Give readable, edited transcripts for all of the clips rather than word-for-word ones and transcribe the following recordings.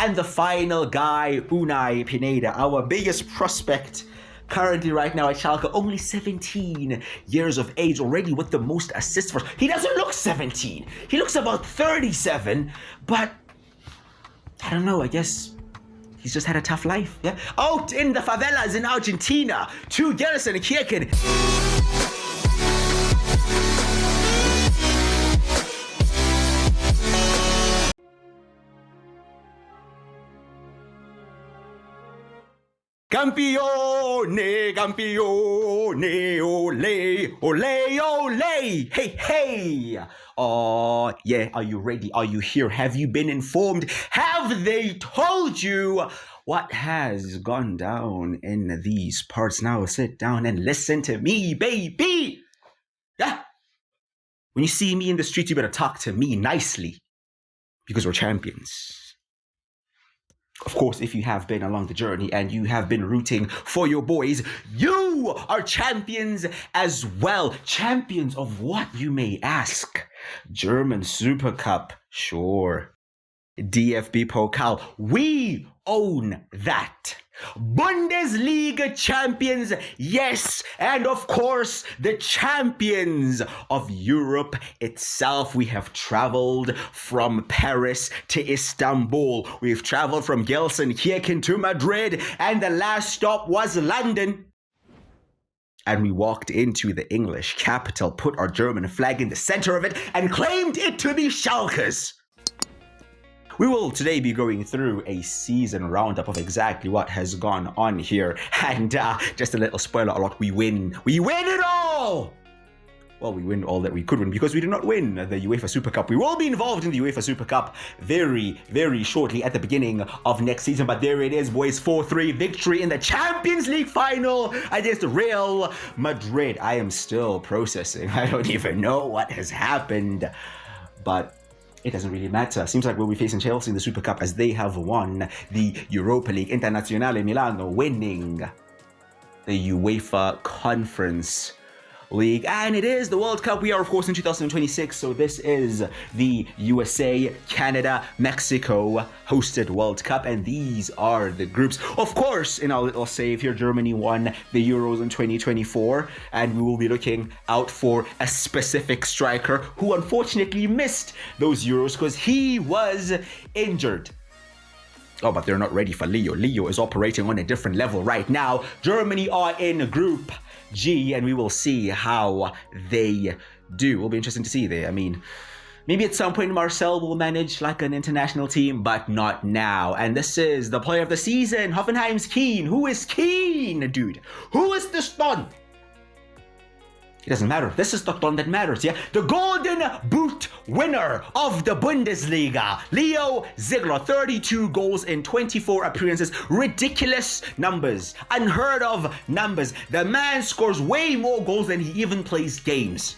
And the final guy, Unai Pineda, our biggest prospect currently right now at Schalke, only 17 years of age, already with the most assists for. He doesn't look 17. He looks about 37, but I don't know, I guess he's just had a tough life, yeah? Out in the favelas in Argentina, to Gerson Kirken. Campione, campione, ole, ole, ole, hey, hey. Oh, yeah, are you ready? Are you here? Have you been informed? Have they told you what has gone down in these parts? Now sit down and listen to me, baby. Yeah. When you see me in the street, you better talk to me nicely because we're champions. Of course, if you have been along the journey and you have been rooting for your boys, you are champions as well. Champions of what, you may ask? German Super Cup, sure. DFB Pokal, we own that. Bundesliga champions, yes, and of course the champions of Europe itself. We have traveled from Paris to Istanbul. We've traveled from Gelsenkirchen to Madrid, and the last stop was London. And we walked into the English capital, put our German flag in the center of it, and claimed it to be Schalke's. We will today be going through a season roundup of exactly what has gone on here. And just a little spoiler alert, we win. We win it all! Well, we win all that we could win because we did not win the UEFA Super Cup. We will be involved in the UEFA Super Cup very, very shortly at the beginning of next season. But there it is, boys. 4-3 victory in the Champions League final against Real Madrid. I am still processing. I don't even know what has happened. But it doesn't really matter. Seems like we'll be facing Chelsea in the Super Cup as they have won the Europa League. Internazionale Milano winning the UEFA Conference League. And it is the World Cup. We are, of course, in 2026. So this is the USA, Canada, Mexico hosted World Cup. And these are the groups. Of course, in our little save here, Germany won the Euros in 2024. And we will be looking out for a specific striker who unfortunately missed those Euros because he was injured. Oh, but they're not ready for Leo. Leo is operating on a different level right now. Germany are in Group G, and we will see how they do. It will be interesting to see there. I mean, maybe at some point Marcel will manage like an international team, but not now. And this is the player of the season, Hoffenheim's Keane. Who is Keane, dude? Who is this Don? It doesn't matter. This is the Don that matters, yeah? The Golden Boot winner of the Bundesliga, Leo Ziegler, 32 goals in 24 appearances. Ridiculous numbers. Unheard of numbers. The man scores way more goals than he even plays games.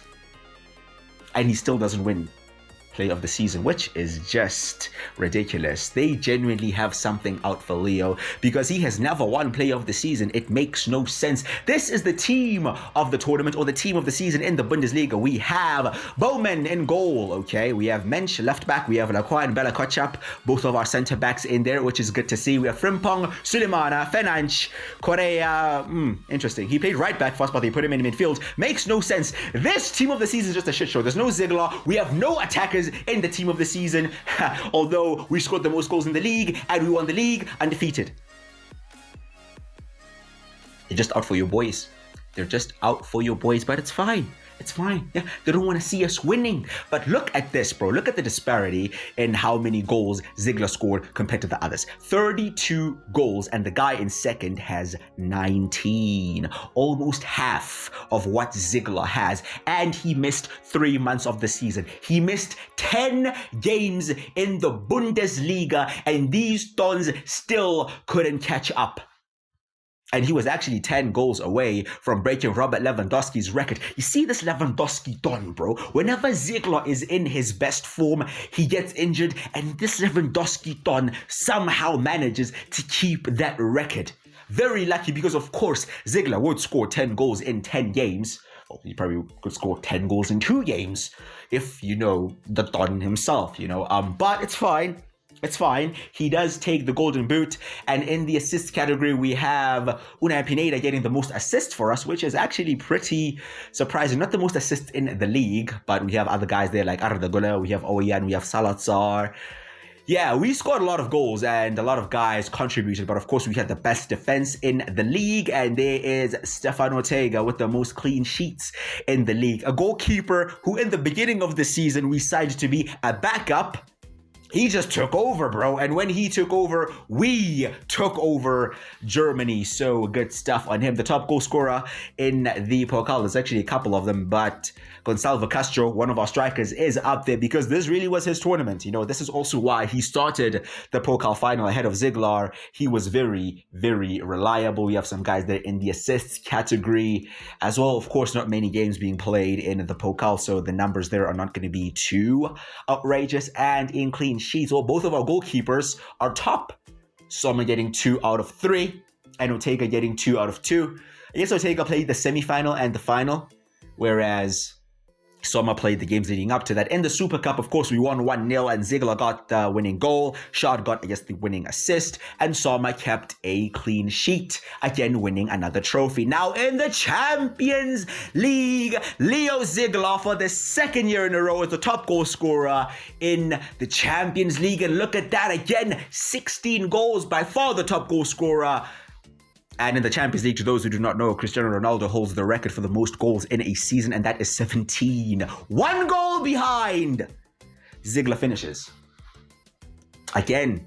And he still doesn't win Player of the Season, which is just ridiculous. They genuinely have something out for Leo because he has never won Player of the Season. It makes no sense. This is the team of the tournament, or the team of the season in the Bundesliga. We have Bowman in goal, okay? We have Mensch left back. We have Lacroix and Bella Kotchap, both of our center backs in there, which is good to see. We have Frimpong, Sulemana, Fenanch, Correa. Interesting. He played right back for us, but they put him in midfield. Makes no sense. This team of the season is just a shit show. There's no Ziegler. We have no attackers in the team of the season, although we scored the most goals in the league and we won the league undefeated. They're just out for your boys. They're just out for your boys, but it's fine. It's fine. Yeah, they don't want to see us winning. But look at this, bro. Look at the disparity in how many goals Ziegler scored compared to the others. 32 goals, and the guy in second has 19. Almost half of what Ziegler has. And he missed 3 months of the season. He missed 10 games in the Bundesliga, and these Dons still couldn't catch up. And he was actually 10 goals away from breaking Robert Lewandowski's record. You see this Lewandowski Don, bro? Whenever Ziegler is in his best form, he gets injured. And this Lewandowski Don somehow manages to keep that record. Very lucky because, of course, Ziegler would score 10 goals in 10 games. Well, he probably could score 10 goals in 2 games if, you know, the Don himself, you know. But it's fine. It's fine. He does take the golden boot. And in the assist category, we have Unai Pineda getting the most assists for us, which is actually pretty surprising. Not the most assists in the league, but we have other guys there like Arda Güler, we have Oyan, we have Salazar. Yeah, we scored a lot of goals and a lot of guys contributed, but of course we had the best defense in the league, and there is Stefan Ortega with the most clean sheets in the league. A goalkeeper who in the beginning of the season we signed to be a backup. He just took over, bro. And when he took over, we took over Germany. So good stuff on him. The top goal scorer in the Pokal, there's actually a couple of them, but Gonçalo Castro, one of our strikers, is up there because this really was his tournament. You know, this is also why he started the Pokal final ahead of Ziegler. He was very, very reliable. We have some guys there in the assists category as well. Of course, not many games being played in the Pokal, so the numbers there are not going to be too outrageous. And in clean sheets, well, both of our goalkeepers are top. Sommer getting 2 out of 3 and Ortega getting 2 out of 2. I guess Ortega played the semi-final and the final, whereas Sommer played the games leading up to that. In the Super Cup, of course, we won 1-0 and Ziegler got the winning goal. Schad got, I guess, the winning assist. And Sommer kept a clean sheet, again winning another trophy. Now in the Champions League, Leo Ziegler for the second year in a row is the top goal scorer in the Champions League. And look at that again, 16 goals, by far the top goal scorer. And in the Champions League, to those who do not know, Cristiano Ronaldo holds the record for the most goals in a season, and that is 17. 1 goal behind. Ziegler finishes. Again,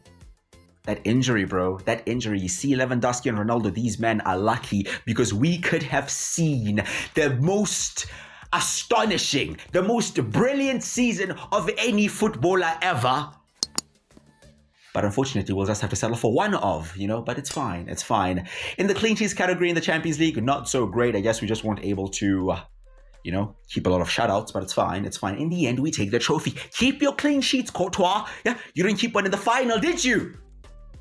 that injury, bro. That injury. You see Lewandowski and Ronaldo, these men are lucky because we could have seen the most astonishing, the most brilliant season of any footballer ever. But unfortunately, we'll just have to settle for one of, but it's fine. It's fine. In the clean sheets category in the Champions League, not so great. I guess we just weren't able to, keep a lot of shutouts, but it's fine. It's fine. In the end, we take the trophy. Keep your clean sheets, Courtois. Yeah, you didn't keep one in the final, did you?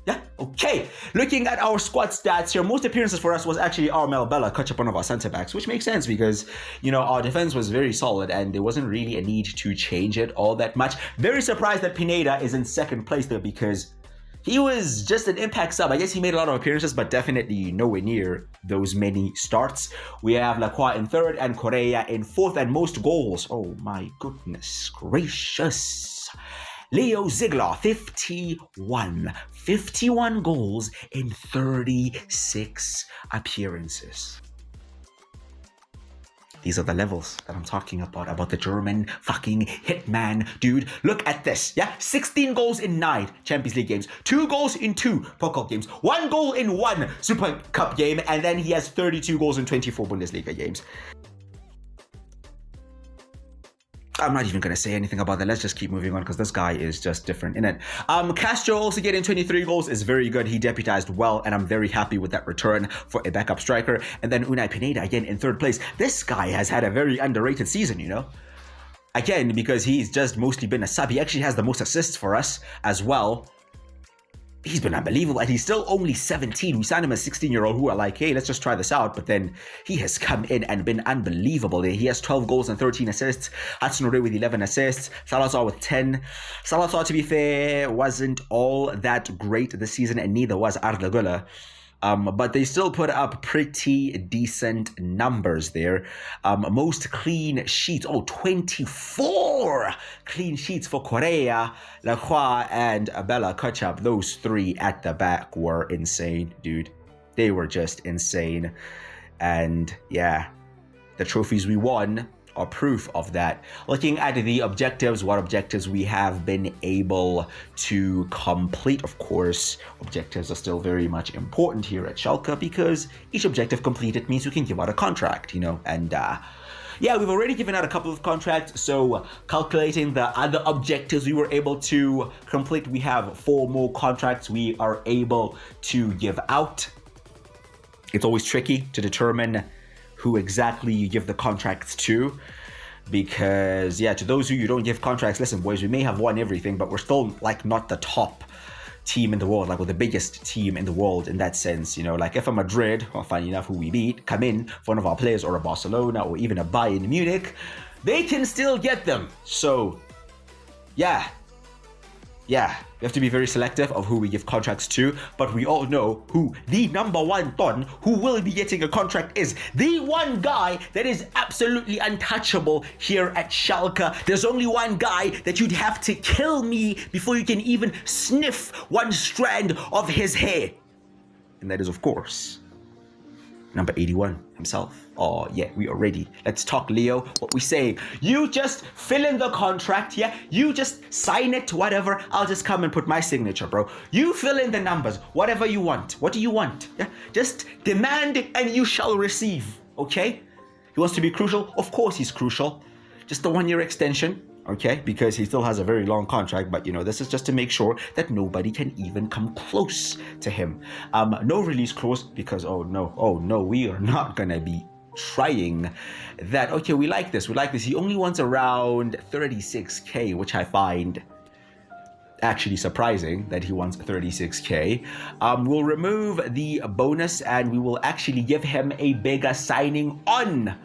Yeah, okay. Looking at our squad stats here, most appearances for us was actually Armel Bella, one of our centre-backs, which makes sense because, our defense was very solid and there wasn't really a need to change it all that much. Very surprised that Pineda is in second place though because he was just an impact sub. I guess he made a lot of appearances, but definitely nowhere near those many starts. We have Lacroix in third and Correa in fourth, and most goals. Oh my goodness gracious. Leo Ziegler, 51. 51 goals in 36 appearances. These are the levels that I'm talking about the German fucking hitman, dude. Look at this, yeah? 16 goals in 9 Champions League games, 2 goals in 2 Pokal games, 1 goal in 1 Super Cup game, and then he has 32 goals in 24 Bundesliga games. I'm not even going to say anything about that. Let's just keep moving on because this guy is just different, innit? Castro also getting 23 goals is very good. He deputized well, and I'm very happy with that return for a backup striker. And then Unai Pineda again in third place. This guy has had a very underrated season, Again, because he's just mostly been a sub. He actually has the most assists for us as well. He's been unbelievable, and he's still only 17. We signed him as a 16-year-old who are like, hey, let's just try this out. But then he has come in and been unbelievable. He has 12 goals and 13 assists. Hudson-Odoi with 11 assists. Salazar with 10. Salazar, to be fair, wasn't all that great this season, and neither was Arda Güler. But they still put up pretty decent numbers there. Most clean sheets. 24 clean sheets for Correa, Lacroix, and Bella Kotchap. Those 3 at the back were insane, dude. They were just insane. And yeah, the trophies we won are proof of that. Looking at the objectives, what objectives we have been able to complete. Of course, objectives are still very much important here at Schalke because each objective completed means we can give out a contract, and yeah, we've already given out a couple of contracts, so calculating the other objectives we were able to complete, we have 4 more contracts we are able to give out. It's always tricky to determine who exactly you give the contracts to, because to those who you don't give contracts, listen boys, we may have won everything, but we're still not the top team in the world, we're the biggest team in the world in that sense, if a Madrid, or funny enough who we beat, come in for one of our players, or a Barcelona, or even a Bayern Munich, they can still get them. So yeah, yeah, we have to be very selective of who we give contracts to, but we all know who the number one Don who will be getting a contract is. The one guy that is absolutely untouchable here at Schalke. There's only one guy that you'd have to kill me before you can even sniff one strand of his hair. And that is, of course, number 81 himself. Oh, yeah, we are ready. Let's talk, Leo. What we say? You just fill in the contract, yeah? You just sign it, whatever. I'll just come and put my signature, bro. You fill in the numbers, whatever you want. What do you want? Yeah? Just demand and you shall receive, okay? He wants to be crucial? Of course he's crucial. Just the 1-year extension, okay? Because he still has a very long contract, but, you know, this is just to make sure that nobody can even come close to him. No release clause because, oh no, we are not gonna be trying that. Okay, we like this. He only wants around 36k, which I find actually surprising that he wants 36k. We'll remove the bonus and we will actually give him a bigger signing on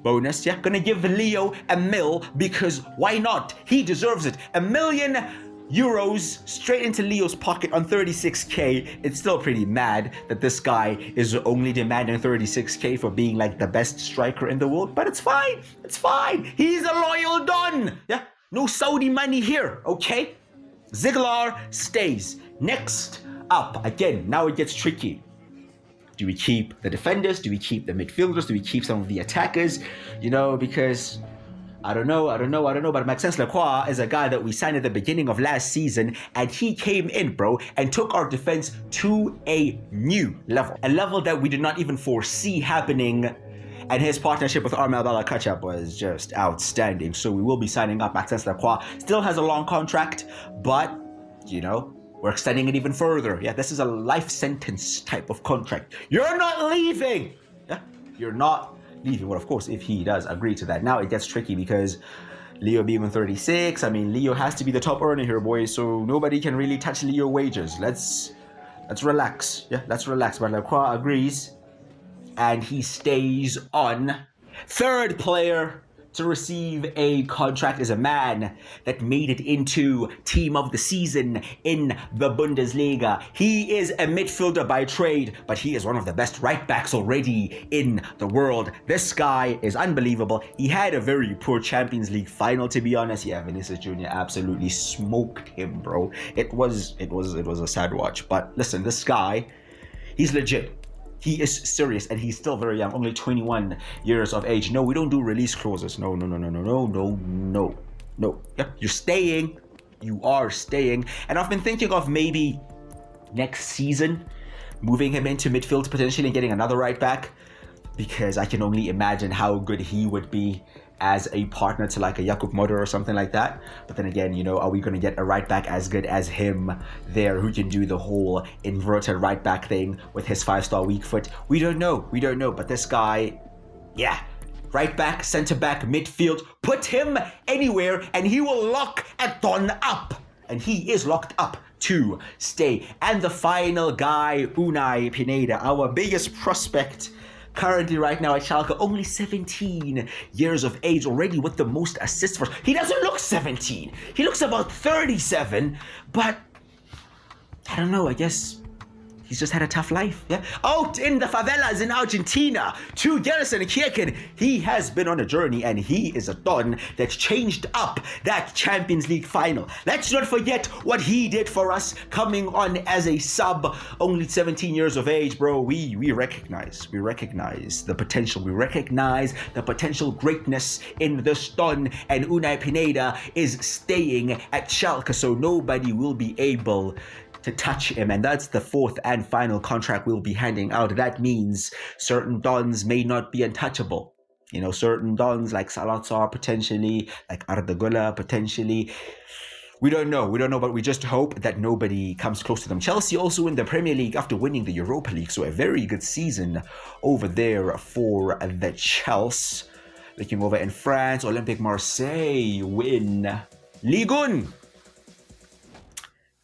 bonus. Yeah, gonna give Leo $1 million because why not? He deserves it. €1 million straight into Leo's pocket on 36k. It's still pretty mad that this guy is only demanding 36k for being like the best striker in the world, but it's fine. It's fine. He's a loyal Don. Yeah, no Saudi money here, okay? Ziegler stays. Next up, again, now it gets tricky. Do we keep the defenders? Do we keep the midfielders? Do we keep some of the attackers? You know, because I don't know, but Maxence Lacroix is a guy that we signed at the beginning of last season, and he came in, bro, and took our defense to a new level. A level that we did not even foresee happening, and his partnership with Armel Balakachap was just outstanding. So we will be signing up Maxence Lacroix. Still has a long contract, but, you know, we're extending it even further. Yeah, this is a life sentence type of contract. You're not leaving! Yeah, you're not leaving. Well, of course, if he does agree to that. Now it gets tricky because Leo being on 36, I mean, Leo has to be the top earner here, boys, so nobody can really touch Leo wages. Let's relax. Yeah, let's relax. But Lacroix agrees, and he stays on. Third player to receive a contract is a man that made it into team of the season in the Bundesliga. He is a midfielder by trade, but he is one of the best right backs already in the world. This guy is unbelievable. He had a very poor Champions League final, to be honest. Yeah, Vinicius Jr. absolutely smoked him, bro. It was a sad watch. But listen, this guy, he's legit. He is serious, and he's still very young, only 21 years of age. No, we don't do release clauses. No. Yep, you're staying. You are staying. And I've been thinking of maybe next season moving him into midfield potentially and getting another right back, because I can only imagine how good he would be as a partner to like a Jakub Moder or something like that. But then again, you know, are we going to get a right back as good as him there who can do the whole inverted right back thing with his 5-star weak foot? We don't know. But this guy, yeah, right back, center back, midfield, put him anywhere and he will lock a Don up. And he is locked up to stay. And the final guy, Unai Pineda, our biggest prospect currently right now at Schalke, only 17 years of age, already with the most assists for. He doesn't look 17. He looks about 37, but I don't know, I guess he's just had a tough life, yeah? Out in the favelas in Argentina, to Gelsenkirchen, he has been on a journey, and he is a Don that changed up that Champions League final. Let's not forget what he did for us, coming on as a sub, only 17 years of age, bro. We recognize the potential. We recognize the potential greatness in this Don, and Unai Pineda is staying at Schalke, so nobody will be able to touch him, and that's the fourth and final contract we'll be handing out. That means certain Dons may not be untouchable. You know, certain Dons like Salazar potentially, like Arda Güler potentially. We don't know, but we just hope that nobody comes close to them. Chelsea also in the Premier League after winning the Europa League, so a very good season over there for the Chelsea. Looking over in France, Olympique Marseille win Ligue 1.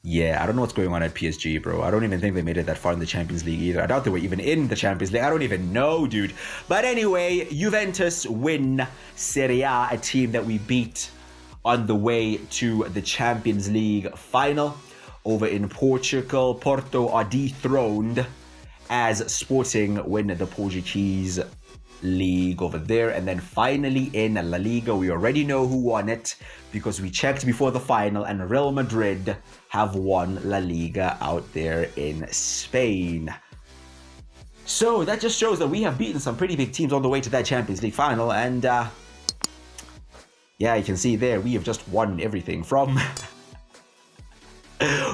Yeah, I don't know what's going on at PSG, bro. I don't even think they made it that far in the Champions League either. I doubt they were even in the Champions League. I don't even know, dude. But anyway, Juventus win Serie A, a team that we beat on the way to the Champions League final. Over in Portugal, Porto are dethroned as Sporting win the Portuguese league over there. And then finally in La Liga, we already know who won it because we checked before the final, and Real Madrid have won La Liga out there in Spain. So that just shows that we have beaten some pretty big teams on the way to that Champions League final. And yeah, you can see there, we have just won everything from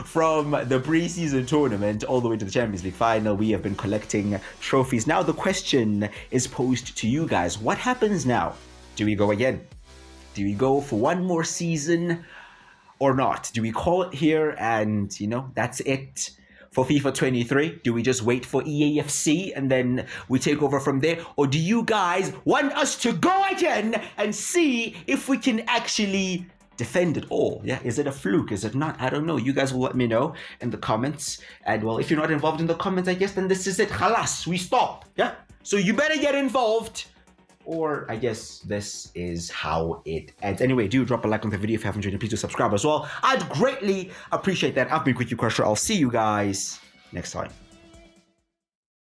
from the preseason tournament all the way to the Champions League final. We have been collecting trophies. Now the question is posed to you guys. What happens now? Do we go again? Do we go for one more season or not? Do we call it here and, you know, that's it for FIFA 23? Do we just wait for EAFC and then we take over from there? Or do you guys want us to go again and see if we can actually defend it all? Yeah, is it a fluke? Is it not? I don't know. You guys will let me know in the comments. And well, if you're not involved in the comments, I guess then this is it. Khalas, we stop. Yeah, so you better get involved, or I guess this is how it ends. Anyway, do drop a like on the video if you haven't joined, and please do subscribe as well. I'd greatly appreciate that. I've been Quick You Crusher. I'll see you guys next time.